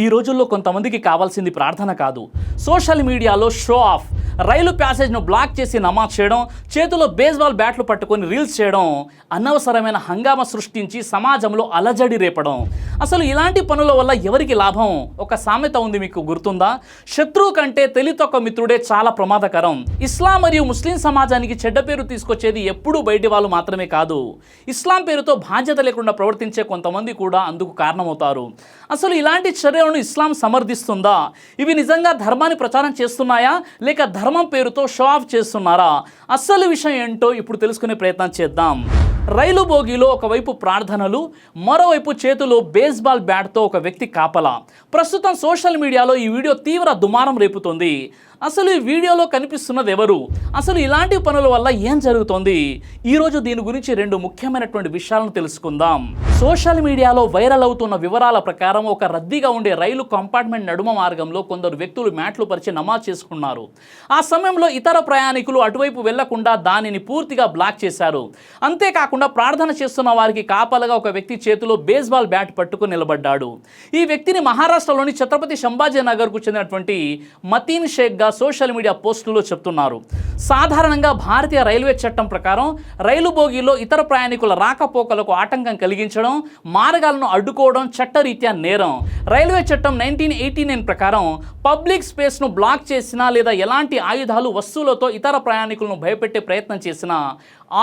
ఈ రోజుల్లో కొంతమందికి కావాల్సింది ప్రార్థన కాదు, సోషల్ మీడియాలో షో ఆఫ్. రైలు ప్యాసేజ్ను బ్లాక్ చేసి నమాజ్ చేయడం, చేతిలో బేస్బాల్ బ్యాట్లు పట్టుకొని రీల్స్ చేయడం, అనవసరమైన హంగామా సృష్టించి సమాజంలో అలజడి రేపడం. అసలు ఇలాంటి పనుల వల్ల ఎవరికి లాభం? ఒక సామెత ఉంది, మీకు గుర్తుందా? శత్రువు కంటే తెలితొక్క మిత్రుడే చాలా ప్రమాదకరం. ఇస్లాం మరియు ముస్లిం సమాజానికి చెడ్డ పేరు తీసుకొచ్చేది ఎప్పుడూ బయటి వాళ్ళు మాత్రమే కాదు, ఇస్లాం పేరుతో బాధ్యత లేకుండా ప్రవర్తించే కొంతమంది కూడా అందుకు కారణమవుతారు. అసలు ఇలాంటి చర్యలను ఇస్లాం సమర్థిస్తుందా? ఇవి నిజంగా ధర్మాన్ని ప్రచారం చేస్తున్నాయా, లేక ధర్మం పేరుతో షో ఆఫ్ చేస్తున్నారా? అసలు విషయం ఏంటో ఇప్పుడు తెలుసుకునే ప్రయత్నం చేద్దాం. రైలు బోగిలో ఒకవైపు ప్రార్థనలు, మరోవైపు చేతిలో బేస్బాల్ బ్యాట్తో ఒక వ్యక్తి కాపలా. ప్రస్తుతం సోషల్ మీడియాలో ఈ వీడియో తీవ్ర దుమారం రేపుతోంది. అసలు ఈ వీడియోలో కనిపిస్తున్నది ఎవరు? అసలు ఇలాంటి పనుల వల్ల ఏం జరుగుతోంది? ఈరోజు దీని గురించి రెండు ముఖ్యమైనటువంటి విషయాలను తెలుసుకుందాం. సోషల్ మీడియాలో వైరల్ అవుతున్న వివరాల ప్రకారం ఒక రద్దీగా ఉండే రైలు కంపార్ట్మెంట్ నడుమ మార్గంలో కొందరు వ్యక్తులు మ్యాట్లు పరిచి నమాజ్ చేసుకున్నారు. ఆ సమయంలో ఇతర ప్రయాణికులు అటువైపు వెళ్లకుండా దానిని పూర్తిగా బ్లాక్ చేశారు. అంతేకాకుండా ప్రార్థన చేస్తున్న వారికి కాపలగా ఒక వ్యక్తి చేతిలో బేస్బాల్ బ్యాట్ పట్టుకుని నిలబడ్డాడు. ఈ వ్యక్తిని మహారాష్ట్రలోని ఛత్రపతి సంభాజీనగర్కు చెందినటువంటి మతీన్ షేక్ సోషల్ మీడియా పోస్టులో చెప్తున్నారు. సాధారణంగా భారతీయ రైల్వే చట్టం ప్రకారం రైలు బోగిలో ఇతర ప్రయాణికుల రాకపోకలకు ఆటంకం కలిగించడం, మార్గాలను అడ్డుకోవడం చట్టరీత్యా నేరం. రైల్వే చట్టం 1989 ప్రకారం పబ్లిక్ స్పేస్ను బ్లాక్ చేసినా లేదా ఎలాంటి ఆయుధాలు, వస్తువులతో ఇతర ప్రయాణికులను భయపెట్టే ప్రయత్నం చేసినా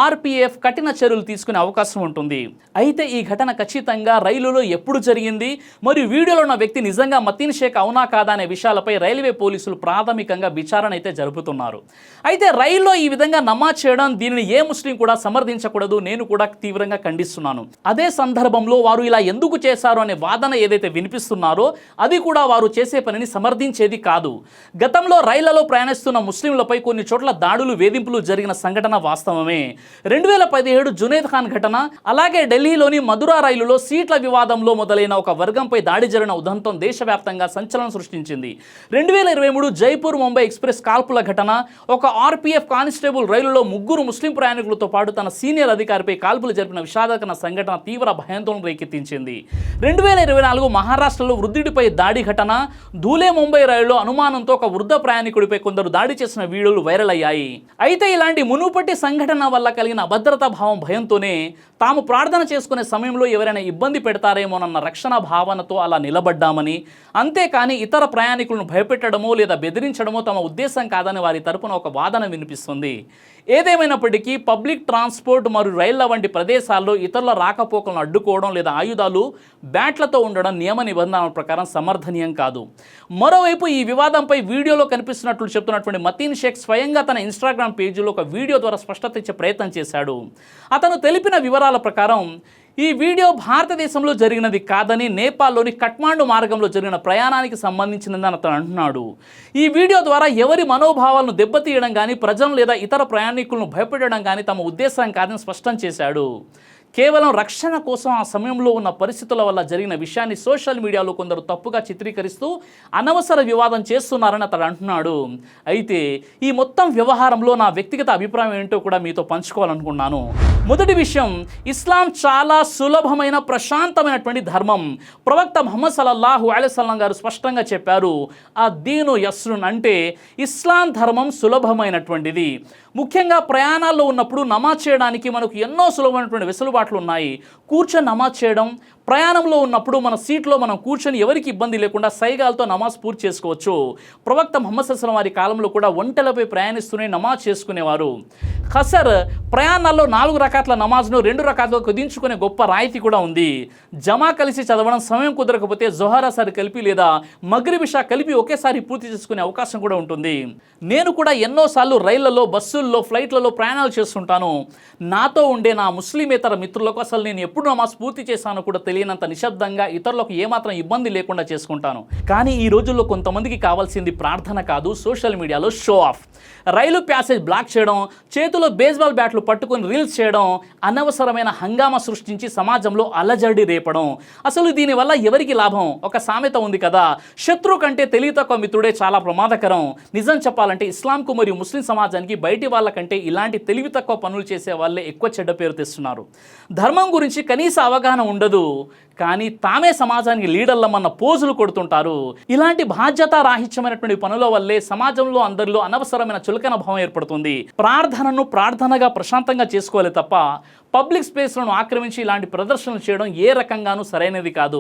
ఆర్పీఎఫ్ కఠిన చర్యలు తీసుకునే అవకాశం ఉంటుంది. అయితే ఈ ఘటన ఖచ్చితంగా రైలులో ఎప్పుడు జరిగింది, మరియు వీడియోలో ఉన్న వ్యక్తి నిజంగా మతీన్ షేక్ అవునా కాదా అనే విషయాలపై రైల్వే పోలీసులు ప్రాథమికంగా విచారణ అయితే జరుపుతున్నారు. అయితే రైల్లో ఈ విధంగా నమాజ్ చేయడం, దీనిని ఏ ముస్లిం కూడా సమర్థించకూడదు, నేను కూడా తీవ్రంగా ఖండిస్తున్నాను. అదే సందర్భంలో వారు ఇలా ఎందుకు చేశారు అనే వాదన ఏదైతే వినిపిస్తున్నారో అది కూడా వారు చేసే పనిని సమర్థించేది కాదు. గతంలో రైళ్లలో ప్రయాణిస్తున్న ముస్లింలపై కొన్ని చోట్ల దాడులు, వేధింపులు జరిగిన సంఘటన వాస్తవమే. 2017 జునేద్ ఖాన్ ఘటన, అలాగే ఢిల్లీలోని మధురా రైలులో సీట్ల వివాదంలో మొదలైన ఒక వర్గంపై దాడి జరిగిన ఉదంతం దేశవ్యాప్తంగా సంచలనం సృష్టించింది. 2023 జైపూర్ ముంబై ఎక్స్ప్రెస్ కాల్పుల ఘటన, ఒక ఆర్పీఎఫ్ కానిస్టేబుల్ రైలులో ముగ్గురు ముస్లిం ప్రయాణికులతో పాటు తన సీనియర్ అధికారిపై కాల్పులు జరిపిన విషాదకర సంఘటన తీవ్ర భయాందోళన రేకెత్తించింది. 2024 మహారాష్ట్రలో వృద్ధుడిపై దాడి ఘటన, ధూలే ముంబై రైలులో అనుమానంతో ఒక వృద్ధ ప్రయాణికుడిపై కొందరు దాడి చేసిన వీడియోలు వైరల్ అయ్యాయి. అయితే ఇలాంటి మునుపటి సంఘటన వల్ల కలిగిన అభద్రతా భావం, భయంతోనే తాము ప్రార్థన చేసుకునే సమయంలో ఎవరైనా ఇబ్బంది పెడతారేమోనన్న రక్షణ భావనతో అలా నిలబడ్డామని, అంతేకాని ఇతర ప్రయాణికులను భయపెట్టడమో లేదా బెదిరించడమో తమ ఉద్దేశం కాదని వారి తరపున ఒక వాదన వినిపిస్తుంది. ఏదేమైనప్పటికీ పబ్లిక్ ట్రాన్స్పోర్ట్ మరియు రైళ్ల వంటి ప్రదేశాల్లో ఇతరుల రాకపోకలను అడ్డుకోవడం లేదా ఆయుధాలు, బ్యాట్లతో ఉండడం నియమ నిబంధనల ప్రకారం సమర్థనీయం కాదు. మరోవైపు ఈ వివాదంపై వీడియోలో కనిపిస్తున్నట్లు చెప్తున్నటువంటి మతీన్ షేక్ స్వయంగా తన ఇన్స్టాగ్రామ్ పేజీలో ఒక వీడియో ద్వారా స్పష్టత ఇచ్చే ప్రయత్నం చేశాడు. అతను తెలిపిన వివరాల ప్రకారం ఈ వీడియో భారతదేశంలో జరిగినది కాదని, నేపాల్లోని కఠ్మాండు మార్గంలో జరిగిన ప్రయాణానికి సంబంధించినదని అతను అంటున్నాడు. ఈ వీడియో ద్వారా ఎవరి మనోభావాలను దెబ్బతీయడం కానీ, ప్రజలను లేదా ఇతర ప్రయాణికులను భయపెట్టడం కానీ తమ ఉద్దేశం కాదని స్పష్టం చేశాడు. కేవలం రక్షణ కోసం ఆ సమయంలో ఉన్న పరిస్థితుల వల్ల జరిగిన విషయాన్ని సోషల్ మీడియాలో కొందరు తప్పుగా చిత్రీకరిస్తూ అనవసర వివాదం చేస్తున్నారని అతడు అంటున్నాడు. అయితే ఈ మొత్తం వ్యవహారంలో నా వ్యక్తిగత అభిప్రాయం ఏంటో కూడా మీతో పంచుకోవాలనుకున్నాను. మొదటి విషయం, ఇస్లాం చాలా సులభమైన, ప్రశాంతమైనటువంటి ధర్మం. ప్రవక్త ముహమ్మద్ సల్లల్లాహు అలైహి వసల్లం గారు స్పష్టంగా చెప్పారు, ఆ దీను యస్రున్, అంటే ఇస్లాం ధర్మం సులభమైనటువంటిది. ముఖ్యంగా ప్రయాణాల్లో ఉన్నప్పుడు నమాజ్ చేయడానికి మనకు ఎన్నో సులభమైనటువంటి వెసులుబాట్లు ఉన్నాయి. కూర్చొని నమాజ్ చేయడం, ప్రయాణంలో ఉన్నప్పుడు మన సీట్లో మనం కూర్చొని ఎవరికి ఇబ్బంది లేకుండా సైగాలతో నమాజ్ పూర్తి చేసుకోవచ్చు. ప్రవక్త ముహమ్మద్ సల్లల్లాహు అలైహి వసల్లం వారి కాలంలో కూడా ఒంటెలపై ప్రయాణిస్తూనే నమాజ్ చేసుకునేవారు. ఖసర్, ప్రయాణాల్లో 4 రకాల నమాజ్ను 2 రకాలుగా కుదించుకునే గొప్ప రాయితీ కూడా ఉంది. జమా కలిసి చదవడం, సమయం కుదరకపోతే జొహర్ అసర్ కలిపి లేదా మగ్రిబ్ ఇషా కలిపి ఒకేసారి పూర్తి చేసుకునే అవకాశం కూడా ఉంటుంది. నేను కూడా ఎన్నోసార్లు రైళ్లలో, బస్సుల్లో, ఫ్లైట్లలో ప్రయాణాలు చేస్తుంటాను. నాతో ఉండే నా ముస్లిమేతర మిత్రులకు అసలు నేను ఎప్పుడు నమాజ్ పూర్తి చేశానో కూడా తెలియనంత నిశ్శబ్దంగా, ఇతరులకు ఏమాత్రం ఇబ్బంది లేకుండా చేసుకుంటాను. కానీ ఈ రోజుల్లో కొంతమందికి కావాల్సింది ప్రార్థన కాదు, సోషల్ మీడియాలో షో ఆఫ్. రైలు ప్యాసేజ్ బ్లాక్ చేయడం, చేతిలో బేస్బాల్ బ్యాట్లు పట్టుకొని రీల్స్ చేయడం, అనవసరమైన హంగామా సృష్టించి సమాజంలో అలజడి రేపడం. అసలు దీనివల్ల ఎవరికి లాభం? ఒక సామెత ఉంది కదా, శత్రువు కంటే తెలివితక్కువ మిత్రుడే చాలా ప్రమాదకరం. నిజం చెప్పాలంటే ఇస్లాంకు మరియు ముస్లిం సమాజానికి బయటి వాళ్ళకంటే ఇలాంటి తెలివి తక్కువ పనులు చేసే వాళ్ళే ఎక్కువ చెడ్డ పేరు తెస్తున్నారు. ధర్మం గురించి కనీస అవగాహన ఉండదు. కానీ తామే సమాజానికి లీడర్లమన్న పోజులు కొడుతుంటారు. ఇలాంటి బాధ్యత రాహిత్యమైనటువంటి పనుల వల్లే సమాజంలో అందరిలో అనవసరమైన చులకన భావం ఏర్పడుతుంది. ప్రార్థనను ప్రార్థనగా ప్రశాంతంగా చేసుకోవాలి తప్ప పబ్లిక్ స్పేస్లను ఆక్రమించి ఇలాంటి ప్రదర్శనలు చేయడం ఏ రకంగానూ సరైనది కాదు.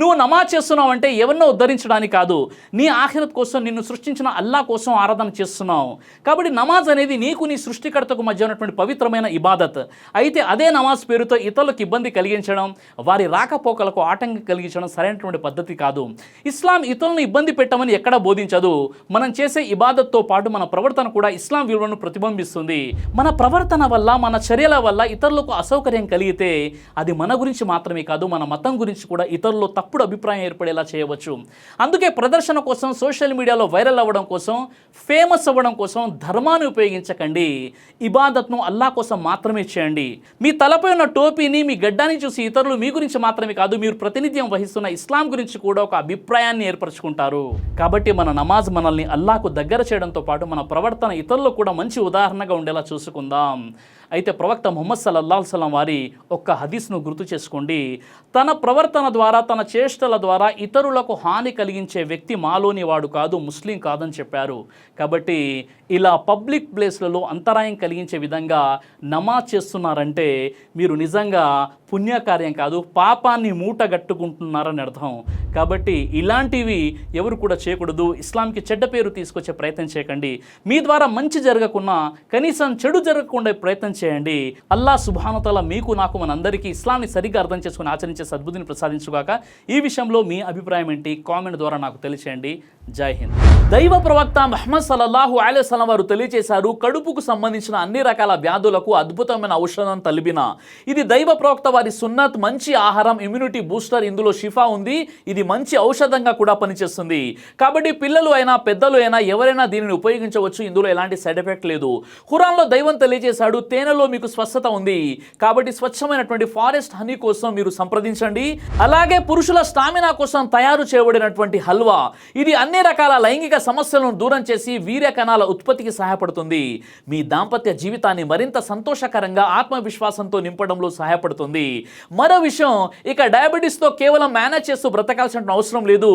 నువ్వు నమాజ్ చేస్తున్నావు అంటే ఎవరినో ఉద్ధరించడానికి కాదు, నీ ఆఖిరత్ కోసం, నిన్ను సృష్టించిన అల్లా కోసం ఆరాధన చేస్తున్నావు. కాబట్టి నమాజ్ అనేది నీకు నీ సృష్టికర్తకు మధ్య ఉన్నటువంటి పవిత్రమైన ఇబాదత్. అయితే అదే నమాజ్ పేరుతో ఇతరులకు ఇబ్బంది కలిగించడం, వారి రాకపోకలకు ఆటంకం కలిగించడం సరైనటువంటి పద్ధతి కాదు. ఇస్లాం ఇతరులను ఇబ్బంది పెట్టమని ఎక్కడా బోధించదు. మనం చేసే ఇబాదత్తో పాటు మన ప్రవర్తన కూడా ఇస్లాం విలువలను ప్రతిబింబిస్తుంది. మన ప్రవర్తన వల్ల, మన చర్యల వల్ల ఇతరులకు అసౌకర్యం కలిగితే అది మన గురించి మాత్రమే కాదు, మన మతం గురించి కూడా ఇతరుల్లో తప్పుడు అభిప్రాయం ఏర్పడేలా చేయవచ్చు. అందుకే ప్రదర్శన కోసం, సోషల్ మీడియాలో వైరల్ అవ్వడం కోసం, ఫేమస్ అవ్వడం కోసం ధర్మాన్ని ఉపయోగించకండి. ఇబాదత్ను అల్లా కోసం మాత్రమే చేయండి. మీ తలపై ఉన్న టోపీని, మీ గడ్డాన్ని చూసి ఇతరులు మీ గురించి మాత్రమే కాదు, మీరు ప్రాతినిధ్యం వహిస్తున్న ఇస్లాం గురించి కూడా ఒక అభిప్రాయాన్ని ఏర్పరచుకుంటారు. కాబట్టి మన నమాజ్ మనల్ని అల్లాకు దగ్గర చేయడంతో పాటు మన ప్రవర్తన ఇతరులకు కూడా మంచి ఉదాహరణగా ఉండేలా చూసుకుందాం. అయితే ప్రవక్త ముహమ్మద్ సల్లల్లాహు అలైహి వసల్లం వారి ఒక్క హదీస్ను గుర్తు చేసుకోండి. తన ప్రవర్తన ద్వారా, తన చేష్టల ద్వారా ఇతరులకు హాని కలిగించే వ్యక్తి మాలోని వాడు కాదు, ముస్లిం కాదని చెప్పారు. కాబట్టి ఇలా పబ్లిక్ ప్లేస్లలో అంతరాయం కలిగించే విధంగా నమాజ్ చేస్తున్నారంటే మీరు నిజంగా పుణ్యకార్యం కాదు, పాపాన్ని మూటగట్టుకుంటున్నారని అర్థం. కాబట్టి ఇలాంటివి ఎవరు కూడా చేయకూడదు. ఇస్లాంకి చెడ్డ పేరు తీసుకొచ్చే ప్రయత్నం చేయకండి. మీ ద్వారా మంచి జరగకున్నా కనీసం చెడు జరగకుండా ప్రయత్నం చేయండి. అల్లా సుబ్హానహు తఆలా మీకు, నాకు, మనందరికీ ఇస్లాంని సరిగ్గా అర్థం చేసుకుని ఆచరించే సద్బుద్ధిని ప్రసాదించుగాక. ఈ విషయంలో మీ అభిప్రాయం ఏంటి? కామెంట్ ద్వారా నాకు తెలియచేయండి. జై హింద్. దైవ ప్రవక్త ముహమ్మద్ సల్లల్లాహు అలైహి వసల్లం వారు తెలియజేశారు, కడుపుకు సంబంధించిన అన్ని రకాల వ్యాధులకు అద్భుతమైన ఔషధం తలిబిన. ఇది దైవ ప్రవక్త వారి సున్నత్, మంచి ఆహారం, ఇమ్యూనిటీ బూస్టర్. ఇందులో షిఫా ఉంది. ఇది మంచి ఔషధంగా కూడా పనిచేస్తుంది. కాబట్టి పిల్లలు అయినా, పెద్దలు అయినా ఎవరైనా దీనిని ఉపయోగించవచ్చు. ఇందులో ఎలాంటి సైడ్ ఎఫెక్ట్ లేదు. ఖురాన్లో దైవం తెలియజేశాడు, తేనెలో మీకు స్వస్థత ఉంది. కాబట్టి స్వచ్ఛమైనటువంటి ఫారెస్ట్ హనీ కోసం మీరు సంప్రదించండి. అలాగే పురుషుల స్టామినా కోసం తయారు చేయబడినటువంటి హల్వా, ఇది అన్ని రకాల లైంగిక సమస్యలను దూరం చేసి వీర్య కణాల ఉత్పత్తికి సహాయపడుతుంది. మీ దాంపత్య జీవితాన్ని మరింత సంతోషకరంగా, ఆత్మవిశ్వాసంతో నింపడంలో సహాయపడుతుంది. మరో విషయం, ఇక డయాబెటీస్తో కేవలం మేనేజ్ చేస్తూ బ్రతకాల్సిన అవసరం లేదు.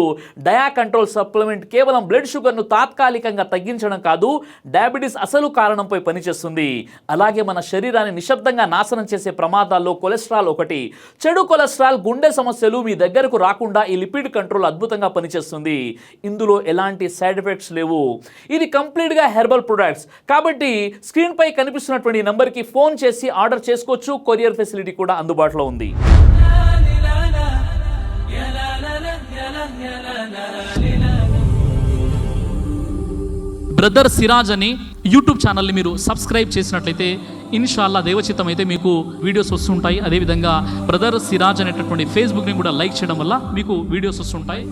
డయా కంట్రోల్ సప్లిమెంట్ కేవలం బ్లడ్ షుగర్ను తాత్కాలికంగా తగ్గించడం కాదు, డయాబెటీస్ అసలు కారణంపై పనిచేస్తుంది. అలాగే మన శరీరాన్ని నిశ్శబ్దంగా నాశనం చేసే ప్రమాదాల్లో కొలెస్ట్రాల్ ఒకటి. చెడు కొలెస్ట్రాల్, గుండె సమస్యలు మీ దగ్గరకు రాకుండా ఈ లిపిడ్ కంట్రోల్ అద్భుతంగా పనిచేస్తుంది. ఇందులో ఎలాంటి సైడ్ ఎఫెక్ట్స్ లేవు. ఇది కంప్లీట్గా హెర్బల్ ప్రొడక్ట్స్. కాబట్టి స్క్రీన్ పై కనిపిస్తున్నటువంటి నంబర్కి ఫోన్ చేసి ఆర్డర్ చేసుకోవచ్చు. కొరియర్ ఫెసిలిటీ కూడా అందుబాటులో ఉంది. బ్రదర్ సిరాజ్ అని యూట్యూబ్ ఛానల్ని మీరు సబ్స్క్రైబ్ చేసినట్లయితే ఇన్షాల్లా దేవచిత్తం అయితే మీకు వీడియోస్ వస్తుంటాయి. అదేవిధంగా బ్రదర్ సిరాజ్ అనేటటువంటి ఫేస్బుక్ని కూడా లైక్ చేయడం వల్ల మీకు వీడియోస్ వస్తుంటాయి.